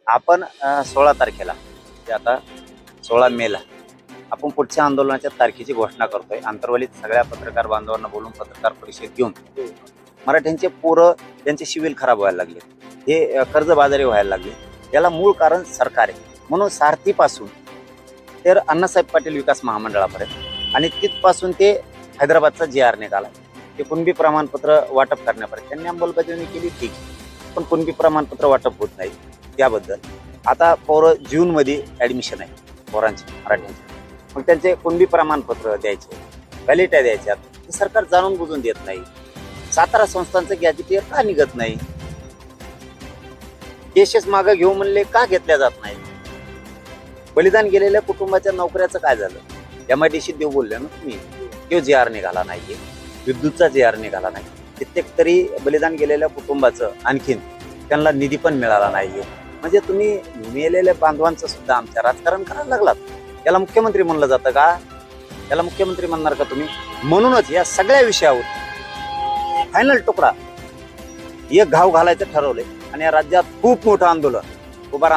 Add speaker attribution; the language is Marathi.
Speaker 1: आपण 16 तारखेला म्हणजे आता 16 मेला आपण पुढच्या आंदोलनाच्या तारखेची घोषणा करतोय। आंतरवालीत सगळ्या पत्रकार बांधवांना बोलून पत्रकार परिषद घेऊन मराठ्यांचे पोरं त्यांचे सिव्हिल खराब व्हायला लागले, हे कर्जबाजारी व्हायला लागले। याला मूळ कारण सरकार आहे। म्हणून सारथीपासून तर अण्णासाहेब पाटील विकास महामंडळापर्यंत आणि तिथपासून ते हैदराबादचा GR निघाला, ते कुणबी प्रमाणपत्र वाटप करण्यापर्यंत त्यांनी अंमलबजावणी केली, ठीक, पण कुणबी प्रमाणपत्र वाटप होत नाही। त्याबद्दल आता पोरं जूनमध्ये ॲडमिशन आहे पोरांचे मराठ्यांचे, मग त्यांचे कुणबी प्रमाणपत्र द्यायचे, व्हॅलिडिटी द्यायच्या, हे सरकार जाणून बुजून देत नाही। सातारा संस्थांचं गॅजेटियर का निघत नाही? केसेस मागं घेऊ म्हणले का घेतल्या जात नाही? बलिदान गेलेल्या कुटुंबाच्या नोकऱ्याचं काय झालं? MIDC देऊ बोलले ना तुम्ही, तो GR निघाला नाही, विद्युतचा GR निघाला नाही। कित्येक तरी बलिदान गेलेल्या कुटुंबाचं आणखीन त्यांना निधी पण मिळाला नाही। म्हणजे तुम्ही मेलेल्या बांधवांचं सुद्धा आमच्या राजकारण करायला लागलात। याला मुख्यमंत्री म्हणलं जातं का? याला मुख्यमंत्री म्हणणार का तुम्ही? म्हणूनच या सगळ्या विषयावर फायनल तुकडा एक घाव घालायचं ठरवलंय आणि या राज्यात खूप मोठं आंदोलन उभा